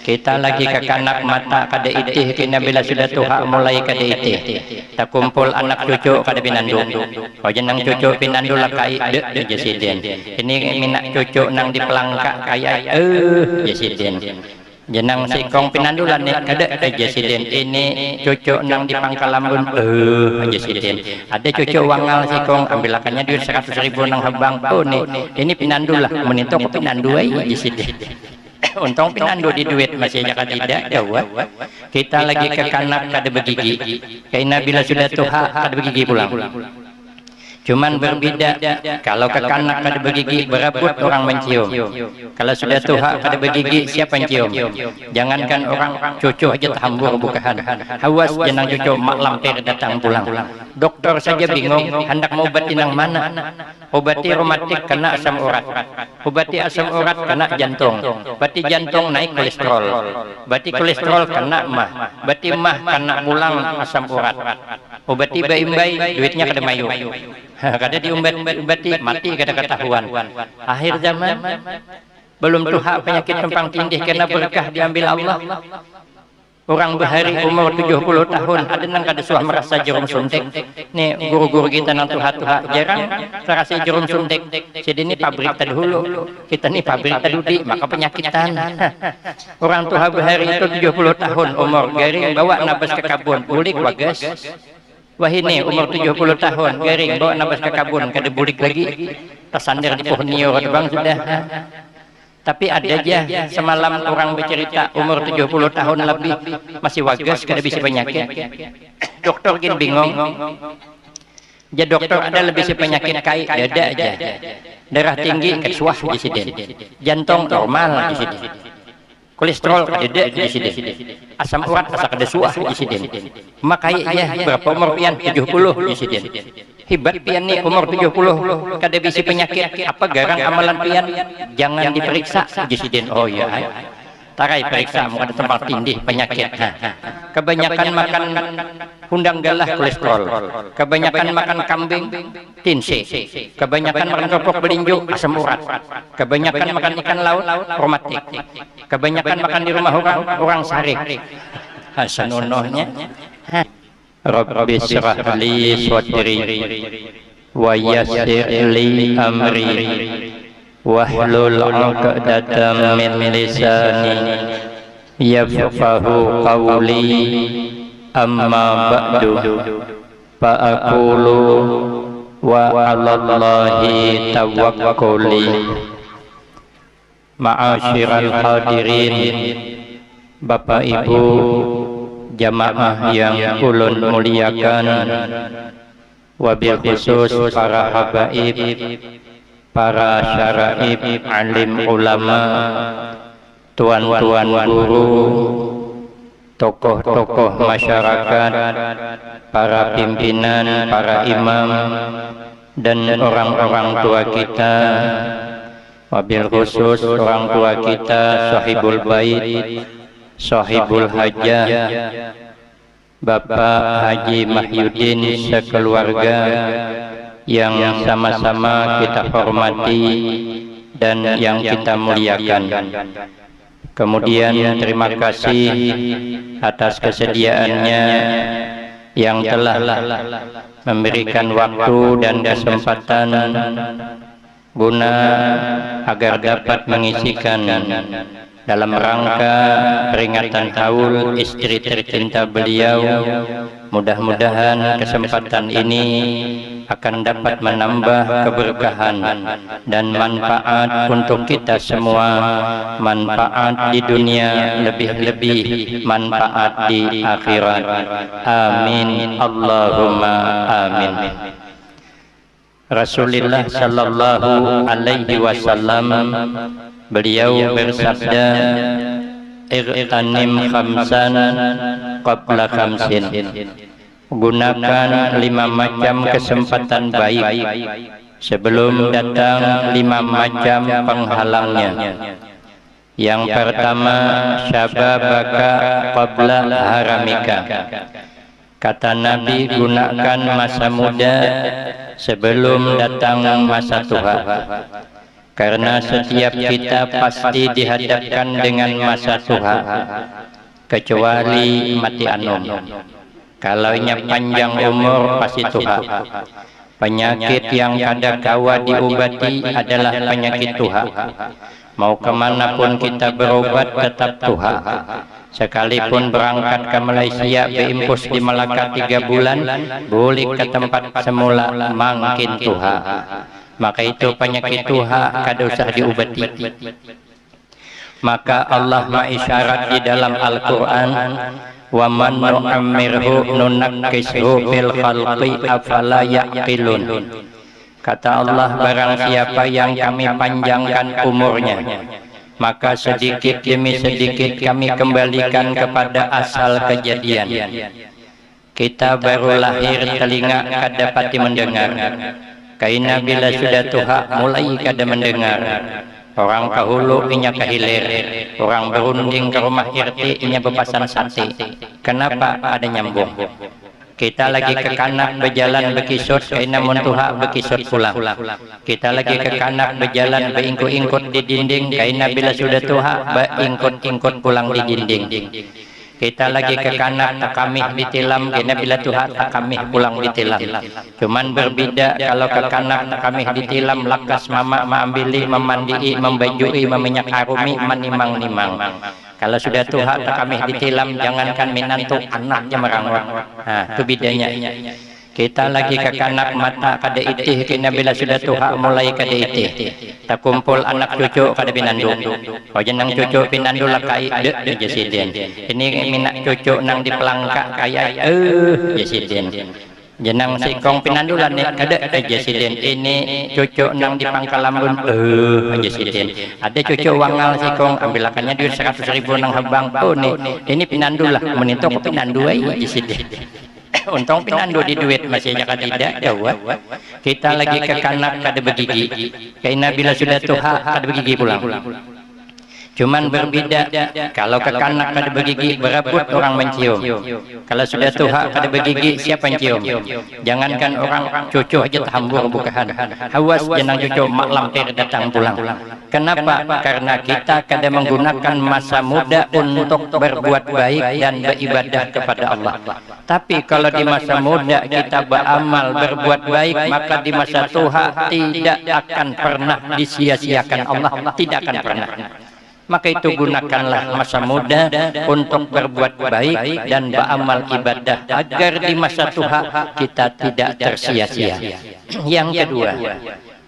Kita lagi ke kanak mata kada itih kena bila sudah tuha mulai kada itih. Tak kumpul anak cucu kada pinandu. Oh jenang cucu pinandu lah kai de jesiden. Ini minak cucu nang di pelangka kaya jesiden. Jenang sikong pinandulan ni kada jesiden. Ini cucu nang di Pangkalambun jesiden. Ada cucu wangal sikong ambilakannya duit 100.000 nang habang. Oh ini pinandulah menintok pinandu ai jesiden. Untung pinandu di duit masih jaga tidak jawab. Kita lagi ke kanak kada begigi. Karena bila sudah tuha kada begigi pulang. Cuman berbeda. Kalau ke kanak kada begigi berebut orang mencium. Kalau sudah tuha kada begigi siapa mencium? Jangankan orang cucu aja terhambur bukahan. Hawas jenang cucu mak lampir datang pulang. Dokter saja bingung hendak mau obati nang mana. Obati reumatik kena asam urat. Obati asam urat kena jantung. Bati jantung naik kolesterol. Bati kolesterol kena mah. Bati mah kena pulang asam urat. Obati bayi-bayi duitnya kada mayu. Kada diumbat-umbati mati kada ketahuan. Akhir zaman belum tuha penyakit kempang tindih kena berkah diambil Allah. Orang berhari umur 70 tahun ada nang kada suah merasa jarum suntik. Nih guru-guru kita nang tuha-tuha jarang terasa jarum suntik. Jadi ini pabrik tadi dulu. Kita nih pabrik tadi maka penyakitan. Orang tuha berhari itu 70 tahun umur garing bawa nabas ke kabun bulik wagas. Wah ini umur 70 tahun garing bawa nabas ke kabun kada bulik lagi. Tersandar di pohon nio bang sudah. Tapi ada aja semalam orang bercerita umur 70 tahun lebih masih wagas kada bisa penyakit. Dokter gini bingung. Ya dokter ada lebih si penyakit kai dada aja. Darah tinggi kesuah di sini. Jantung normal di sini. Kolesterol kada di sini. Asam urat asa kada suah di sini. Makanya berapa umur pian 70 di sini. Hebat pian nih umur 70 kada bisi penyakit apa garang amalan pian jangan diperiksa jesiden. Oh ya tarai periksa mau ada tempat tindih penyakit. Kebanyakan makan hundang galah kolesterol, kebanyakan makan kambing tinse, kebanyakan makan kerupuk belinju asam urat, kebanyakan makan ikan laut reumatik, kebanyakan makan di rumah orang sarik hasanunohnya. Rabbi syrah li sadri wa yassir li amri wahlul 'uqdatam min lisani yafqahu qawli amma ba'du fa aqulu wa 'alallahi tawakkuli. Ma'asyiral hadirin, Bapak Ibu jamaah yang ulun muliakan, wabil khusus para habaib, para syaraib, alim ulama, tuan-tuan guru, tokoh-tokoh masyarakat, para pimpinan, para imam, dan orang-orang tua kita, wabil khusus orang tua kita, sahibul bait, sahibul hajah, Bapak Haji Mahyudin sekeluarga yang sama-sama kita hormati dan yang kita muliakan. Kemudian terima kasih atas kesediaannya yang telah memberikan waktu dan kesempatan guna agar dapat mengisikan dalam rangka peringatan haul istri tercinta beliau. Mudah-mudahan kesempatan ini akan dapat menambah keberkahan dan manfaat untuk kita semua, manfaat di dunia, lebih-lebih manfaat di akhirat. Amin Allahumma amin. Rasulullah sallallahu alaihi wasallam beliau bersabda, "Irtanim khamsan qabla khamsin." Gunakan 5 macam kesempatan baik sebelum datang 5 macam penghalangnya. Yang pertama, syababaka qabla haramika. Kata Nabi, gunakan masa muda sebelum datang masa tua. Karena setiap kita pasti dihadapkan dengan masa tua, kecuali mati anom. Kalau panjang umur pasti tua. Penyakit yang kada kawa diobati adalah penyakit tua. Mau kemanapun kita berobat tetap tua. Sekalipun berangkat ke Malaysia berimpus di Melaka 3 bulan, boleh ke tempat semula makin tua. Maka itu penyakit tuha kada usah diobati. Maka Allah mengisyarat di dalam Al-Quran, wa man nu'ammirhu nunakkishu fil khalqi afala ya'qilun. Kata Allah, barang siapa yang kami panjangkan umurnya, maka sedikit demi sedikit kami kembalikan kepada asal kejadian. Kita baru lahir telinga kada pati mendengar. Kaina bila sudah tuha mulai kada mendengar. Orang kahulu inya kahilir, orang berunding ke rumah irti inya bepasan sate. Kenapa ada nyambung? Kita lagi ke kanak berjalan bekisut, kaina muntuha bekisut pulang. Kita lagi ke kanak berjalan beingkut-ingkut di dinding, kaina bila sudah tuha beingkut-ingkut pulang di dinding. Kita lagi ke kanak takamih ditilam, kena bila tuha takamih pulang ditilam. Cuman berbeda kalau ke kanak takamih ditilam, lakas mama maambili, memandii, membajui, meminyak arumi, menimang-nimang. Kalau sudah tuha takamih ditilam, jangankan minantu anaknya merangwak. Nah, itu bedanya. Kita lagi ke kanak mata kada itih, kena bila sudah tuha mulai kada itih. Tak kumpul anak cucu kada pinandu. Wajan nang cucu pinandu lakai jasiden. Ini minak cucu nang di pelangka kaya jasiden. Jenang sikong pinandulan kada jasiden. Ini cucu nang di Pangkalambun jasiden. Ada cucu wangal sikong ambilakannya duit 100.000 nang habang. Oh ini pinandulah menintok pinandu jasiden. Untung pinandu di duit masih jaka tidak jawab. Kita lagi ke kanak kada begigi. Kaina bila sudah tuha kada begigi pulang. Cuman berbeda, kalau ke kanak kada begigi berebut orang mencium. Kalau sudah tuha kada begigi siapa yang cium? Jangankan orang cucu aja hambur bukahan. Hawas jenang cucu mak lampir datang pulang. Kenapa? Karena kita kada menggunakan masa muda untuk berbuat baik dan beribadah kepada Allah. Tapi kalau di masa muda kita beramal berbuat baik, maka di masa tua tidak akan pernah disia-siakan Allah, tidak akan pernah. Maka itu gunakanlah masa muda untuk berbuat baik dan beramal ibadah agar di masa tua kita tidak tersia-sia. Yang kedua,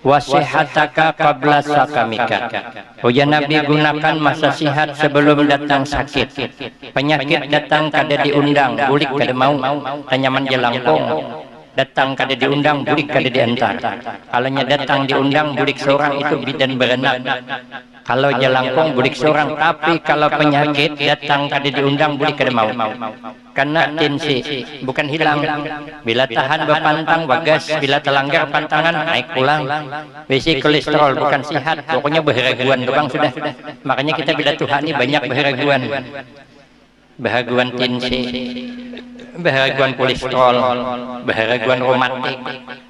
wasihataka qabla sakamika. Ya Nabi, gunakan masa sihat sebelum datang sakit. Penyakit datang kada diundang, bulik kada mau, tanyaman jelangkung. Datang kada diundang, bulik kada diantar. Kalaunya datang diundang, bulik seorang itu bidan berenang. Kalau jelangkung bulik seorang, tapi kalau penyakit datang kada diundang, bulik kada mau. Karena tensi bukan hilang. Bila tahan berpantang bagas, bila terlanggar pantangan naik pulang. Besi kolesterol bukan sehat, pokoknya berheraguan doang sudah. Makanya kita bila Tuhan ini banyak berheraguan. Berheraguan tensi, berheraguan kolesterol, berheraguan reumatik,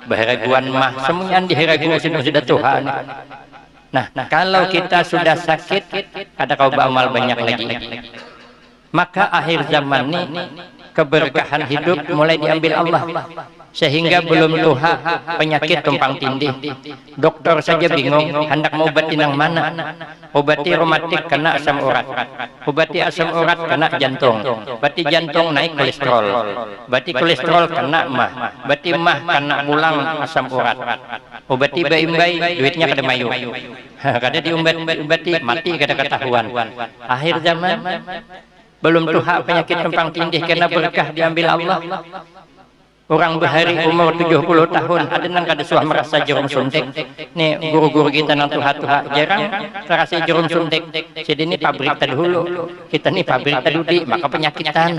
berheraguan mah, semuanya diheraguan sudah Tuhan. Nah, kalau kita sudah sakit, ada kau beramal banyak lagi. Maka akhir zaman ini keberkahan hidup mulai diambil Allah. Sehingga belum tuha penyakit tumpang tindih. Dokter saja bingung hendak mau obati nang mana. Obati reumatik kena asam urat. Obati asam urat kena jantung. Obati jantung naik kolesterol. Obati kolesterol kena mah. Obati mah kena pulang asam urat. Obati bayi-bayi duitnya kada mayu. Kada diobati mati kada ketahuan. Akhir zaman belum tuha penyakit tumpang tindih karena berkah diambil Allah. Orang berhari umur 70 tahun ada nang kada suah merasa jarum suntik. Nih guru-guru kita nang tuha-tuha jarang terasa jarum suntik. Jadi ini pabrik terdahulu, kita nih pabrik terdudi, maka penyakitan.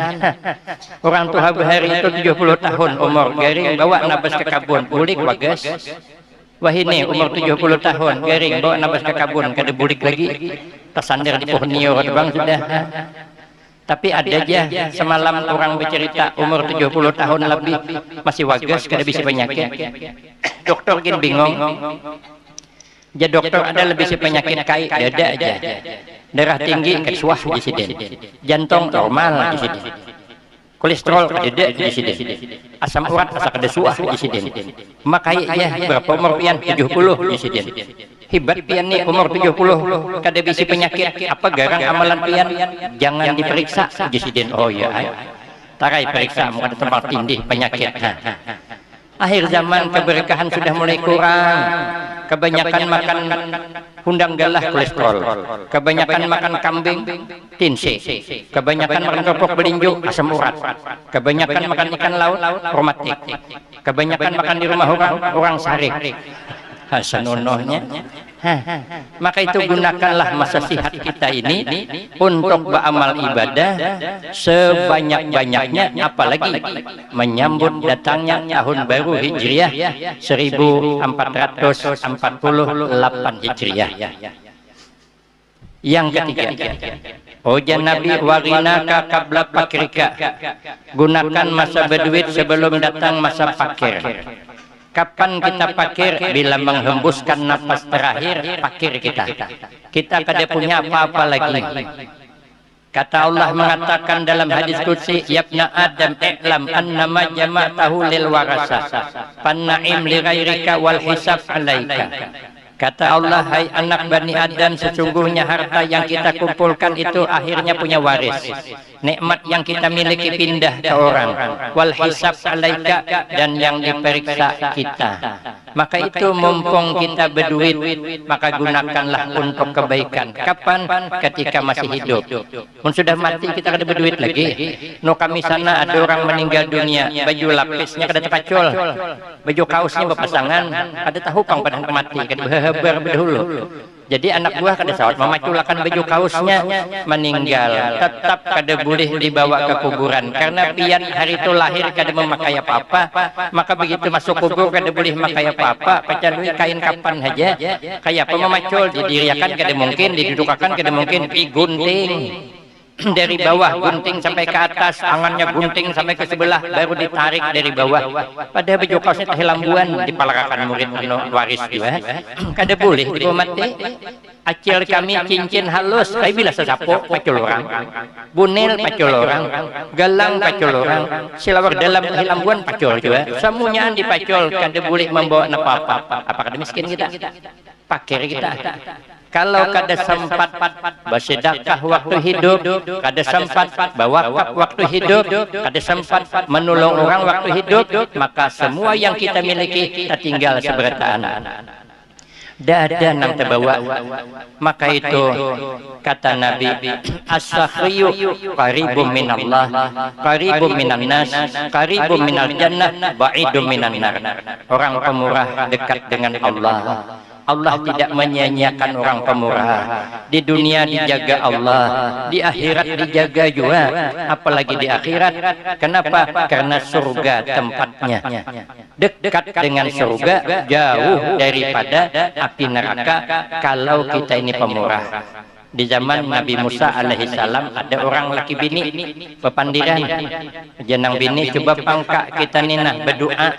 Orang tuha berhari itu 70 tahun umur, garing bawa nabas ke kabun, bulik wagas. Wah ini umur 70 tahun, garing bawa nabas ke kabun, kada bulik lagi, tersandar di pohon nior bang sudah. Tapi ada aja semalam orang bercerita umur 70 tahun lebih masih wagas kada bisa penyakit. Dokter gin bingung. Ja dokter ada lebih si penyakit kai dada aja. Darah tinggi kesuah di sini. Jantung normal di sini. Kolesterol dada di sini. Asam urat asa kedesuah di sini. Makai ya berapa umur pian 70 di sini. Hebat pian nih umur 70 kada bisi penyakit apa garang amalan pian jangan diperiksa di sini. Oh ya. Tarai periksa muka tempat tindih penyakit. Akhir zaman keberkahan sudah mulai kurang. Kebanyakan makan hundang galah kolesterol, kebanyakan makan kambing tinse, kebanyakan makan kerupuk belinju asam urat, kebanyakan makan ikan laut romatik, kebanyakan makan di rumah orang sari hasanonohnya. Maka itu gunakanlah masa sihat kita ini untuk beramal ibadah sebanyak-banyaknya, apalagi menyambut datangnya tahun baru Hijriah 1448 Hijriah. Yang ketiga, Oja Nabi warinaka qabla fakrika, gunakan masa berduit sebelum datang masa fakir. Kapan kita fakir? Bila menghembuskan nafas terakhir fakir kita. Kita kada punya apa-apa lagi. Kata Allah mengatakan dalam hadis qudsi, "Yabna Adam i'lam annama jama'tahu lil warasa, fan-na'im li ghairika wal hisab 'alaika." Kata Allah, hai anak Bani Adam, sesungguhnya harta yang kita kumpulkan itu akhirnya punya waris. Nikmat yang kita miliki pindah ke orang. Wal hisab 'alaika, dan yang diperiksa kita. Maka itu mumpung kita berduit, maka gunakanlah untuk kebaikan. Kapan? Ketika masih hidup. Mun sudah mati kita kada berduit lagi. No kami sana ada orang meninggal dunia, baju lapisnya kada terpacul, baju kaosnya berpasangan, ada tahu pang pada mati kada behabar berdahulu. Jadi anak buah kada sawat memaculakan baju kaosnya, meninggal tetap kada boleh dibawa ke kuburan karena pian hari itu lahir kada memakai apa-apa, maka begitu masuk kubur kada boleh memakai apa-apa, kecuali kain kapan saja. Kayak apa memacul didiriakan kada mungkin, didudukakan kada mungkin, digunting dari bawah, gunting sampai ke atas, tangannya gunting sampai ke sebelah, baru ditarik dari bawah. Padahal baju kaosnya tahilambuan dipalakakan murid waris juga. Kada boleh dibawa mati. Acil kami cincin halus, kayak bila sesapo pacul orang, bunil pacul orang, galang pacul orang, silawar dalam tahilambuan pacul juga. Semuanya dipacul, kada boleh membawa apa-apa. Apa kada miskin kita? Pakir kita. Kalau kada sempat bersedekah waktu hidup, kada sempat berwakaf waktu hidup, kada sempat menolong orang waktu hidup, maka semua yang kita miliki tertinggal seberataan. Dada nang terbawa. Maka itu kata Nabi, as-sakhriyu qaribum minallah, qaribum minan nas, qaribum minal jannah, ba'idum minan nar. Orang pemurah dekat dengan Allah. Allah tidak menyia-nyiakan orang pemurah. Di dunia dijaga Allah, di akhirat dijaga juga, apalagi di akhirat. Kenapa? Karena surga tempatnya. Dekat dengan surga, jauh daripada api neraka kalau kita ini pemurah. Di zaman Nabi Musa alaihissalam ada orang laki bini pepandiran, jenang bini coba pangka kita ni nah berdoa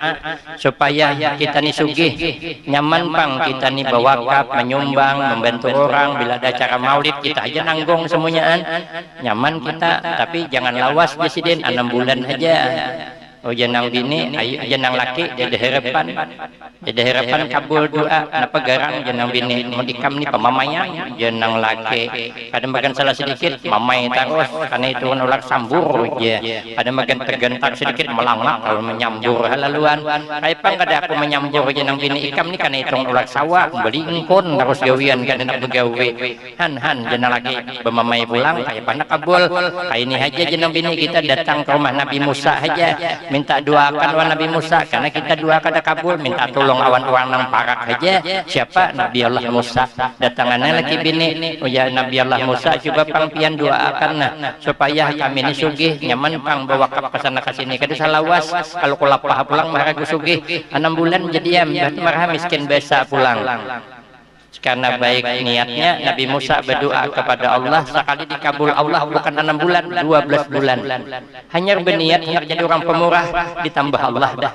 supaya kita ni sugih, nyaman pang kita ni berwakaf, menyumbang, membantu orang. Bila ada acara maulid kita aja nanggung semuanyaan, nyaman kita, tapi jangan lawas presiden 6 bulan aja. Oh jenang bini, ayo jenang laki, jadi harapan kabul doa. Napa garang jenang bini mau dikam ni pemamayang, jenang laki kadang bagian salah sedikit mamai terus, karena itu ular sambur ya. Ada bagian tergentak sedikit melangak kalau menyambur halaluan. Kaipang kada aku menyambur jenang bini ikam ni karena itu ular sawah beli engkon terus gawian kada nak begawe. Han jenang laki bermamai pulang, kaipang nak kabul. Kayak ini aja jenang bini kita datang ke rumah Nabi Musa aja. Minta doakan awan Nabi Musa, karena kita doa kada kabul, minta tolong awan orang nang parak aja. Siapa? Nabi Allah Musa. Datangannya lagi bini, oh ya Nabi Allah Musa, coba pang pian doakan nah supaya kami ini sugih, nyaman pang bawa ke sana ke sini. Kada salawas kalau kulapah pulang maharagu sugih 6 bulan jadi marah miskin biasa pulang. Karena baik niatnya Nabi Musa berdoa kepada Allah, sekali dikabul Allah bukan 6 bulan, 12 bulan. Hanya berniat hendak jadi orang pemurah, ditambah Allah dah.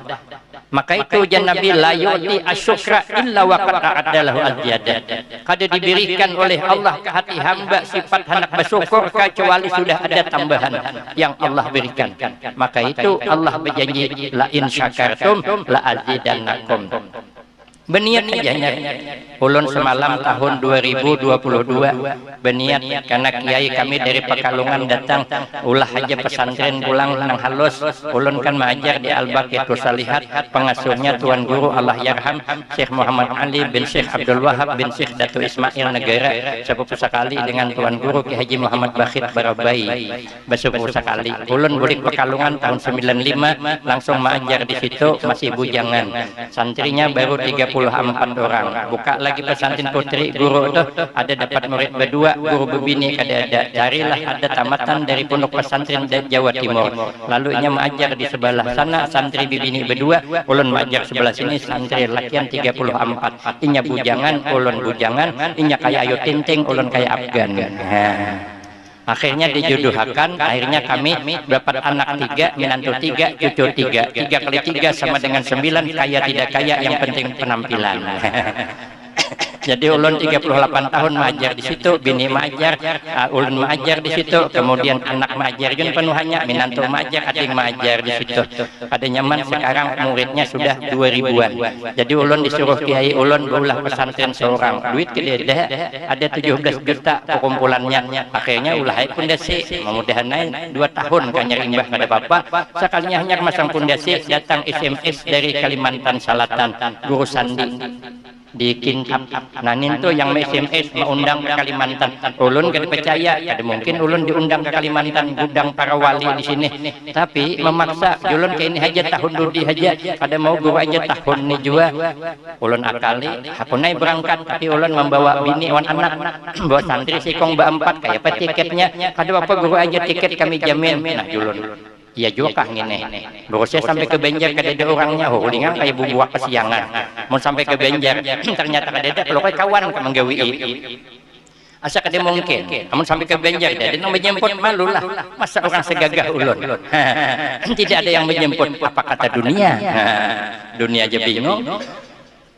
Maka itu jan Nabi la yu'ti asyukra illa wa qad a'addalahu al-ziyadah. Kada diberikan oleh Allah ke hati hamba sifat hendak bersyukur kecuali sudah ada tambahan yang Allah berikan. Maka itu Allah berjanji la in syakartum la azidannakum. Berniat aja ulun semalam tahun 2022 berniat karena kiai kami dari Pekalongan datang ulah aja pesantren pulang nang halus ulun kan mengajar di Al-Baqiyatu Salihat, pengasuhnya Tuan Guru Allah Yarham Syekh Muhammad Ali bin Syekh Abdul Wahab bin Syekh Datu Ismail Negara, sepupu sekali dengan Tuan Guru Ki Haji Muhammad Bakhit Barabai, bersepupu sekali. Ulun bulik Pekalongan tahun 95 langsung mengajar di situ, masih bujangan, santrinya baru 34 orang. Buka lagi pesantren putri, guru itu ada dapat murid berdua, guru berbini kada ada. Carilah ada tamatan dari pondok pesantren Jawa Timur. Lalu nya mengajar di sebelah sana santri bibini berdua, ulun mengajar sebelah sini santri lakian 34. Inya bujangan, ulun bujangan, inya kayak ayu tinting, ulun kayak Afgan. Akhirnya dijodohkan, akhirnya kami dapat anak 3, menantu 3, cucu 3. 3 kali 3 sama dengan 9, kaya tidak kaya, yang penting penampilan. Jadi ulun 38 tahun mengajar di situ, bini mengajar, ulun mengajar di situ, kemudian anak mengajar jun penuhannya, menantu mengajar, adik mengajar di situ. Pada nyaman sekarang muridnya sudah 2000-an. Jadi ulun disuruh kiai ulun berulah pesantren seorang. Duit gede ada 17 juta perkumpulannya. Akhirnya ulah pondasi, mudah-mudahan 2 tahun kan nyari imbah kada apa-apa. Sekalinya hanya masang pondasi, datang SMS dari Kalimantan Selatan, Guru Sandi di Kintab. Nah itu yang SMS mengundang ke Kalimantan. Ulun gak percaya, ada mungkin ulun diundang ke Kalimantan, gudang para wali di sini. Tapi memaksa, ulun ke ini aja tahun dudi aja, ada mau guru aja tahun ini juga. Ulun akali, hapunai berangkat, tapi ulun membawa bini wan anak, bawa santri sikong ba-4, kayak apa tiketnya, ada apa guru aja tiket kami jamin. Nah ulun iya juga kah ngene. Berusia sampai ke Banjar kadeda orangnya, hulingan kayak bubuak kesiangan. Mau sampai ke Banjar, ternyata kadeda kalau kayak kawan ke menggawi. Asa kada mungkin. Namun sampai ke Banjar, dia mau menjemput malu lah. Masa orang segagah ulun. Tidak ada yang menjemput, apa kata dunia. Dunia aja bingung.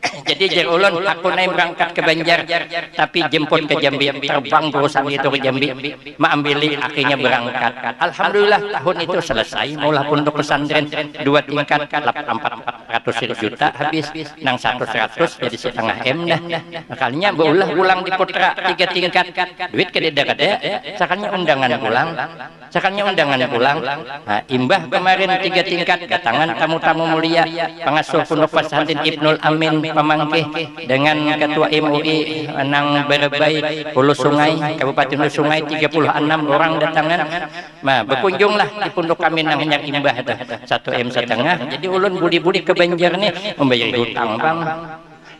Jadi jar ulun aku naik berangkat ke Banjar, tapi jemput ke Jambi, terbang perusahaan itu ke Jambi, mengambil akhirnya berangkat. Alhamdulillah tahun itu selesai, maulah pondok pesantren 2 tingkat 400 juta habis, nang 100 jadi setengah M dah. Makanya berulah pulang di Putra 3 tingkat, duit kada-kada, sekalinya undangan pulang. Sekarangnya undangan pulang. Nah, imbah kemarin 3 tingkat datangan tamu-tamu mulia, pengasuh pondok pesantren Ibnul Amin Pamangkeh dengan ketua MUI nang Barabai Hulu Sungai, Kabupaten Hulu Sungai, 36 orang datangan. Nah, berkunjunglah di pondok kami nang yang imbah itu 1,5 M. Jadi ulun budi-budi ke Banjar nih membayar hutang, Bang.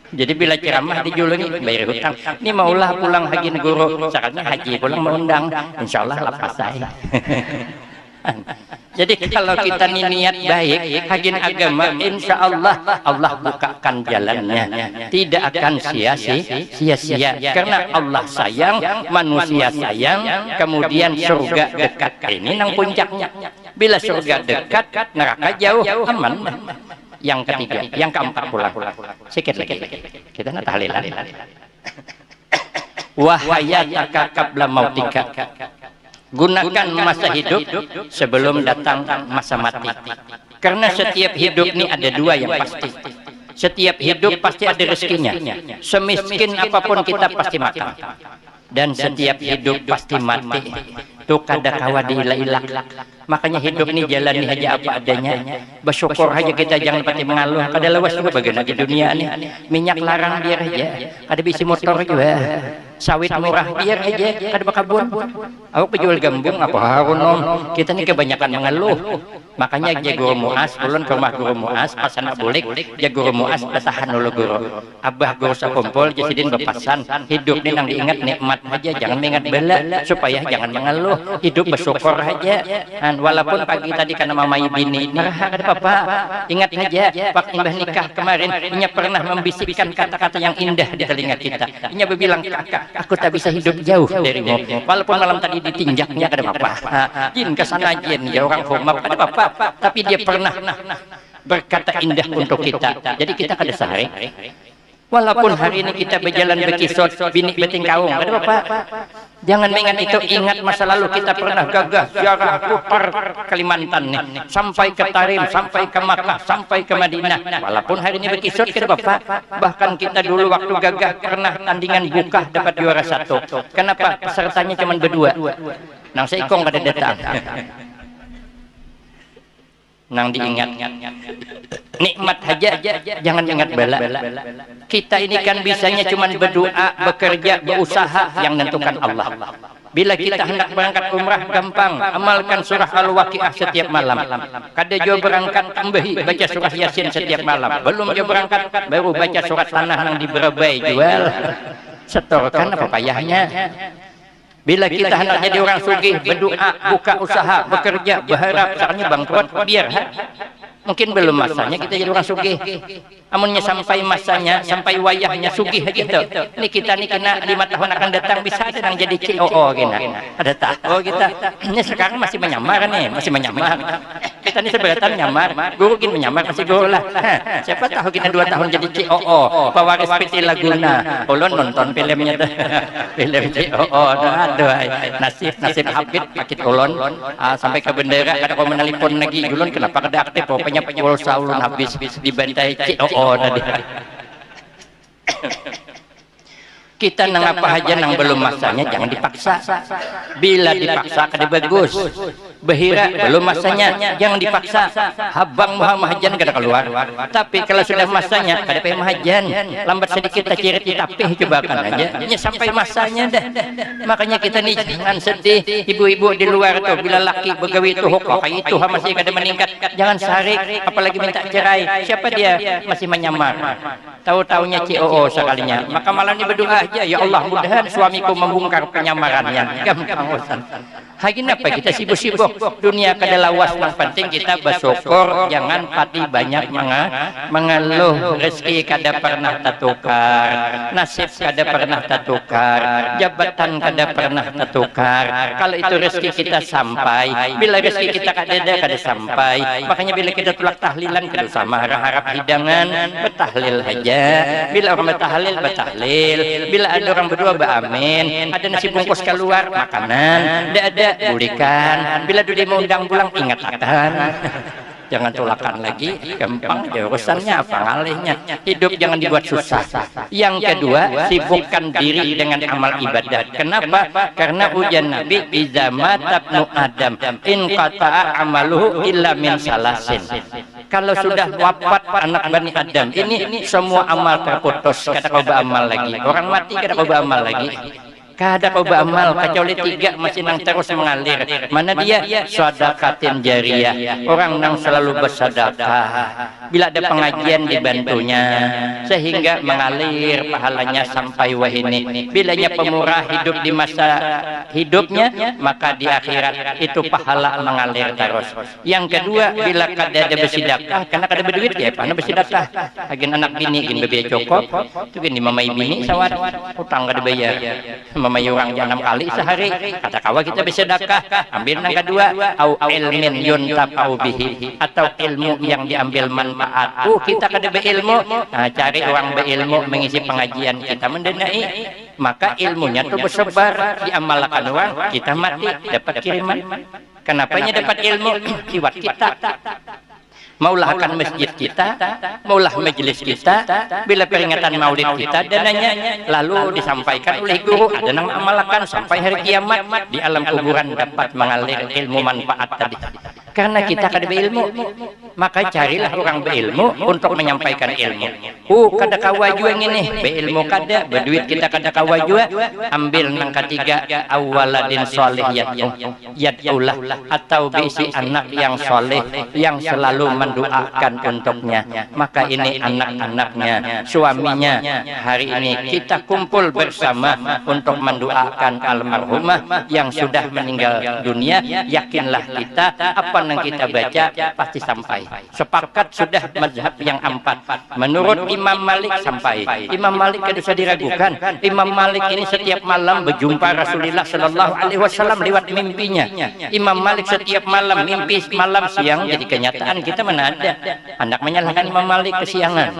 Jadi bila ceramah dijulungi bayar hutang. Ini maulah pulang haji guru, saatnya haji pulang mengundang, insya Allah lepas saya. Jadi kalau kita niat baik, haji agama, insya Allah Allah bukakan jalannya, tidak akan sia-sia. Karena Allah sayang, manusia sayang, kemudian surga dekat. Ini nang puncaknya. Bila surga dekat, neraka jauh, aman. Yang ketiga, yang keempat pulang. Sikit lagi. Kita nak tahlilan. Wahayataka qabla mautika. Gunakan masa hidup sebelum datang masa mati. Karena setiap hidup ini ada 2 yang pasti. Setiap hidup pasti ada rezekinya. Semiskin apapun kita pasti makan. Dan setiap hidup pasti mati. Tuh kada kawa diilah-ilah. Makanya hidup ini jalani aja apa adanya. Bersyukur aja kita, jangan pati mengaluh. Kada lewas juga bagian lagi dunia ini. Minyak larang biar aja. Kada bisi motor juga. Sawit murah biar aja. Kada bakabun. Aku penjual gambung apa harun om. Kita ini kebanyakan mengeluh. Makanya dia guru muas, ulun ke rumah guru muas, pas anak bulik, dia guru muas, bertahan dulu guru. Abah guru sakumpul, jasidin berpasan, hidup ini nang diingat nikmat aja, jangan mengingat bela, supaya jangan mengeluh, hidup bersyukur aja. Dan walaupun pagi tadi karena mamai bini, marah ada apa, ingat aja, waktu imbah nikah kemarin, inya pernah membisikkan kata-kata yang indah di telinga kita. Inya berbilang, kakak, aku tak bisa hidup jauh darimu. Walaupun malam tadi ditinjaknya, kada apa-apa. Jin kesana jin, ya orang hormat, kada apa-apa. Tapi dia pernah berkata indah untuk kita. Jadi kita kada sehari. Walaupun hari ini kita berjalan bekisot bini beting kaung, ada apa? Jangan mengingat itu, ingat masa lalu kita pernah gagah ziarah putar Kalimantan nih, sampai ke Tarim, sampai ke Makkah, sampai ke Madinah. Walaupun hari ini bekisot, kada apa? Bahkan kita dulu waktu gagah pernah tandingan buka dapat juara 1. Kenapa? Pesertanya cuma berdua. Nang seikong kada datang. Nang diingat nikmat aja, jangan ingat bala. Kita ini kan bisanya cuma berdoa, bekerja, berusaha, yang menentukan Allah. Bila kita hendak berangkat umrah gampang, amalkan surah Al-Waqiah setiap malam. Kada jo berangkat tambahi baca surah Yasin setiap malam. Belum jo berangkat baru baca surat tanah nang di Berabai jual. Setorkan apa payahnya. Bila kita hendak jadi orang sugih, berdoa, buka usaha, bekerja, berharap misalnya bangkrut, biar mungkin belum masanya kita jadi orang sugih. Amunnya sampai masanya, sampai wayahnya sugih gitu. Ini kita nih kena 5 tahun akan datang bisa ada yang jadi COO kena. Ada tahu kita. Ini sekarang masih menyamar nih, masih menyamar. Kita ini sebenarnya menyamar, guru gini menyamar masih guru lah. Siapa tahu kita 2 tahun jadi COO, pewaris PT Laguna. Ulun nonton filmnya tuh. Film COO, aduh, nasib Habib pakit ulun sampai ke bendera kada kau menelpon lagi. Ulun kenapa kada aktif? Pokoknya pulsa ulun habis dibantai COO tadi. Kita nang apa aja nang belum masanya jangan dipaksa. Bila dipaksa kada bagus. Behira belum masanya jangan dipaksa. Habang mahajan kada keluar. Tapi kalau sudah masanya kada payah mahajan. Lambat sedikit tak cirit ditapih cobakan aja. Hanya sampai masanya dah. Makanya kita nih jangan sedih. Ibu-ibu di luar tuh bila laki begawi itu kok kayak itu masih kada meningkat. Jangan sarik apalagi minta cerai. Siapa dia? Masih menyamar. Tahu-taunya COO sekalinya. Maka malam ini berdoa aja, ya Allah mudahan suamiku membongkar penyamarannya. Gampang urusan. Hari apa kita sibuk-sibuk dunia kada lawas, yang penting kita bersyukur, jangan pati banyak mengeluh. Rezeki kada pernah tertukar, nasib kada pernah tertukar, jabatan kada pernah tertukar. Kalau itu rezeki kita sampai, bila rezeki kita kada sampai, makanya bila kita tulak tahlilan kada sama harap hidangan, bertahlil aja. Bila orang bertahlil, bila ada orang berdua beramin, ada nasi bungkus keluar makanan, ada belikan. Bila dia mau undang pulang ingat akan. Jangan tolakan lagi, gampang aja urusannya apa ngalihnya. Hidup jangan dibuat susah. Yang kedua, sibukkan diri dengan amal ibadah. Kenapa? Karena ujian Nabi, iza matabnu Adam in qata'a amaluhu illa min salasin. Kalau sudah wafat anak Bani Adam, ini semua amal terputus. Kada kau beramal lagi. Orang mati kada kau beramal lagi. Kada kau beramal kecuali 3 masih nang terus mengalir. Mana dia? Sedekatin jariyah. Orang nang selalu bersedekah. Bila ada pengajian dibantunya sehingga mengalir pahalanya sampai wahini. Bilanya pemurah hidup di masa hidupnya, maka di akhirat itu pahala mengalir terus. Yang kedua, bila kada ada bersedekah, karena kada berduit ya, pana bersedekah. Agen anak bini gin bebiaya cukup, itu gini mamai bini sawat, utang kada bayar. Mamai orang 6 kali sehari, kata kawa kita bersedekah. Ambil yang kedua, au ilmin yuntafa'u bihi, atau ilmu yang diambil manfaat. Kita kada berilmu, cari orang berilmu mengisi pengajian kita mendanai, maka ilmunya tuh bersebar, diamalkan orang, kita mati dapat kiriman. Kenapanya dapat ilmu? Liwat kita. Maulah akan masjid kita, maulah majelis kita, bila peringatan maulid kita dananya lalu disampaikan oleh guru, ada yang amalkan sampai hari kiamat di alam kuburan dapat mengalir ilmu manfaat tadi. Karena kita kada berilmu, maka carilah orang berilmu untuk menyampaikan ilmu. Kada kawa jua ini beilmu kada, berduit kita kada kawa jua, ambil nang ketiga awaladin soleh yad'ulah, atau bisi anak yang soleh yang selalu mendoakan untuknya. Maka ini anak-anaknya, suaminya, hari ini kita kumpul bersama untuk mendoakan almarhumah yang sudah meninggal dunia. Yakinlah kita apa yang kita baca pasti sampai. Sepakat sudah mazhab yang 4. Menurut Imam Malik sampai. Imam Malik tidak usah diragukan. Imam Malik ini setiap malam berjumpa Rasulullah Sallallahu Alaihi Wasallam lewat mimpinya. Imam Malik setiap malam mimpi malam siang, jadi kenyataan kita mana ada. Anak menyalahkan Imam Malik kesiangan.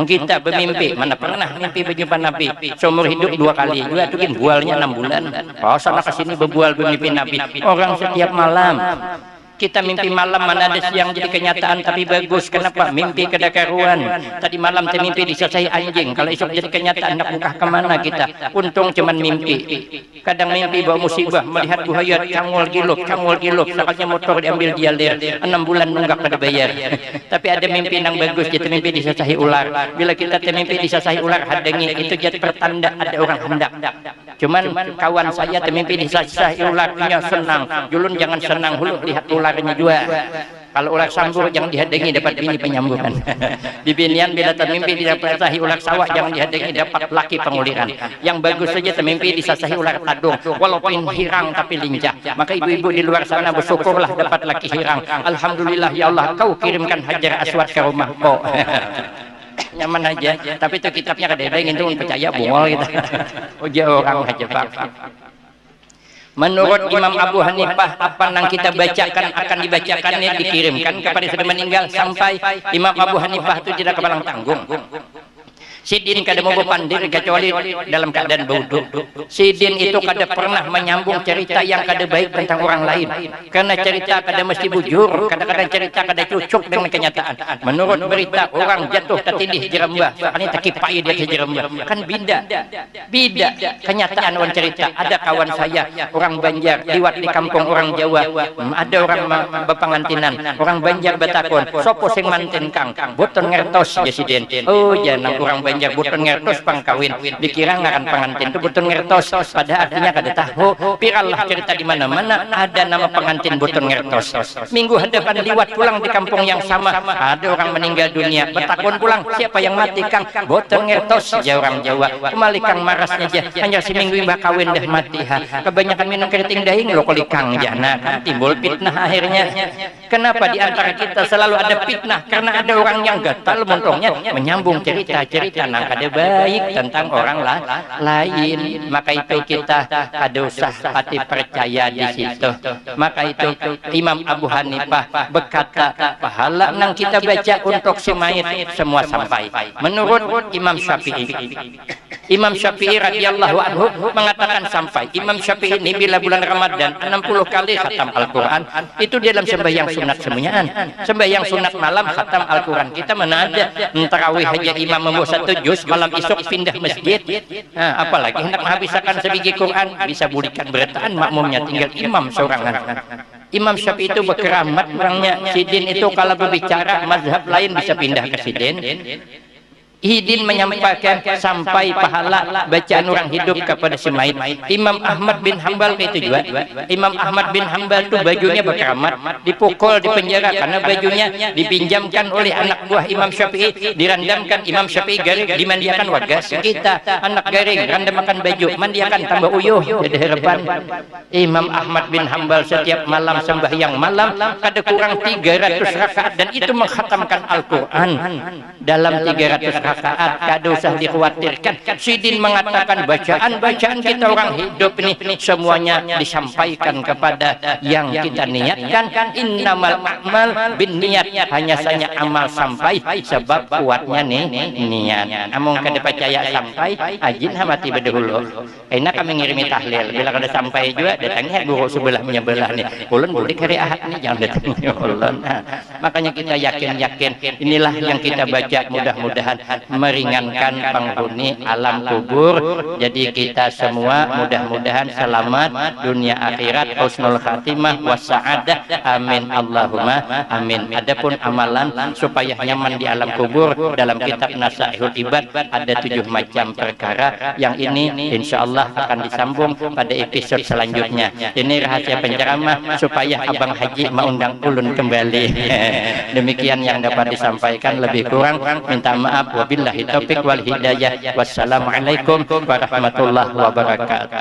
Kita bermimpi, mana pernah mimpi berjumpa Nabi. Seumur hidup 2 kali juga, itu kan bualnya 6 bulan. Oh, sana kesini berbual bermimpi Nabi. Orang setiap malam. Kita mimpi malam, mana ada siang jadi kenyataan tapi bagus. Kenapa? Mimpi kada karuan. Tadi malam saya mimpi disasai anjing, kalau esok jadi kenyataan nak muka kemana kita? Untung cuman mimpi. Kadang mimpi bawa musibah, melihat buaya cangul giluk, sakalnya motor diambil dia lir, 6 bulan nunggak kada bayar. Tapi ada mimpi yang bagus, jadi mimpi disasahi ular. Bila kita mimpi disasahi ular hadangi, itu jadi pertanda ada orang hendak. Cuman kawan saya mimpi disasahi ular, punya senang. Julun jangan senang hulu lihat ularnya juga. Kalau ular sambur jangan dihadangi, dapat bini penyambungan. Di binian bila termimpi disasahi ular sawah jangan dihadangi, dapat laki penguliran. Yang bagus saja termimpi disasahi ular tadung, walaupun hirang tapi lincah. Maka ibu-ibu di luar sana bersyukurlah dapat laki hirang. Alhamdulillah ya Allah, kau kirimkan Hajar Aswad ke rumahku. Nyaman aja, tapi itu kitabnya kada ada yang itu percaya bungol kita. Ujar orang aja Pak. Menurut Imam Abu Hanifah, apa yang kita bacakan akan dibacakannya dikirimkan kepada sudah meninggal sampai Imam Abu Hanifah itu tidak kepalang tanggung. Sidin kada mau berpandir kecuali dalam keadaan bodoh. Sidin itu kada pernah menyambung cerita yang kada baik tentang orang lain. Karena cerita kada mesti bujur, kadang-kadang cerita kada cocok dengan kenyataan. Menurut berita orang jatuh tertindih jerembah, ini takipai dia ke jerembah. Kan beda kenyataan orang cerita. Ada kawan saya orang Banjar liwat di kampung orang Jawa, ada orang berpengantinan, orang Banjar bertakon, sopo sing manten kang? Boten ngertos ya Sidin. Oh jangan orang Banjar boten ngertos pangkawin, dikira ngaran pengantin itu boten ngertos, pada artinya kada tahu. Pirallah cerita di mana-mana ada nama pengantin boten ngertos. Minggu hadapan liwat pulang di kampung yang sama, ada orang meninggal dunia, bertakon pulang siapa yang mati kang? Boten ngertos ya orang Jawa. Kembali kang marasnya aja, hanya seminggu imbah kawin dah mati ha. Kebanyakan minum keriting dahing lo kali kang jana, kan timbul fitnah akhirnya. Kenapa di antara kita selalu ada fitnah? Karena ada orang yang gatal montongnya menyambung cerita-cerita yang kada baik tentang orang lain. Maka itu kita kada usah pati percaya di situ. Maka itu Imam Abu Hanifah berkata pahala yang kita baca untuk si mayit semua sampai. Menurut Imam Syafi'i, Imam Syafi'i radhiyallahu anhu mengatakan sampai. Imam Syafi'i ini bila bulan Ramadan 60 kali khatam Al-Quran, itu dalam sembahyang sunat semuanya. Sembahyang sunat malam khatam Al-Quran. Kita mana ada tarawih aja imam membawa 1 juz, malam esok pindah masjid. Nah, apalagi hendak menghabiskan sebiji Quran, bisa bulikan berataan makmumnya tinggal imam seorangan. Imam Syafi'i itu berkeramat orangnya. Sidin itu kalau berbicara mazhab lain bisa pindah ke Sidin. Hidin menyampaikan sampai pahala bacaan orang hidup kepada si mayit. Imam Ahmad bin Hambal itu juga. Imam Ahmad bin Hambal itu bajunya berkeramat, dipukul di penjara karena bajunya dipinjamkan oleh anak buah Imam Syafi'i, dirandamkan Imam Syafi'i garing, dimandiakan wagas. Kita anak garing randamakan baju, mandiakan tambah uyuh. Jadi harapan Imam Ahmad bin Hambal setiap malam sembahyang malam kada kurang 300 rakaat, dan itu mengkhatamkan Al-Quran dalam 300 rakaat. Kada usah dikhawatirkan. Sidin mengatakan bacaan-bacaan kita orang hidup ini semuanya disampaikan kepada yang kita niatkan. Innamal a'mal bin niat, hanya saja amal sampai sebab kuatnya nih niat. Among kada percaya sampai ajin hamati bedahulu. Enak kami ngirimi tahlil, bila kada sampai juga datangi guru sebelah menyebelah nih. Ulun boleh hari Ahad nih jangan datangi ulun. Makanya kita yakin inilah yang kita baca, mudah-mudahan meringankan penghuni alam kubur. Jadi kita semua mudah-mudahan selamat dunia akhirat, husnul khatimah wassa'adah, amin Allahumma amin. Adapun amalan supaya nyaman di alam kubur, dalam kitab Nasaihul Ibad ada 7 macam perkara. Yang ini insya Allah akan disambung pada episode selanjutnya. Ini rahasia penceramah supaya Abang Haji mengundang ulun kembali. Demikian yang dapat disampaikan, lebih kurang minta maaf. Wabillahi taufiq wal hidayah. Wassalamualaikum warahmatullahi wabarakatuh.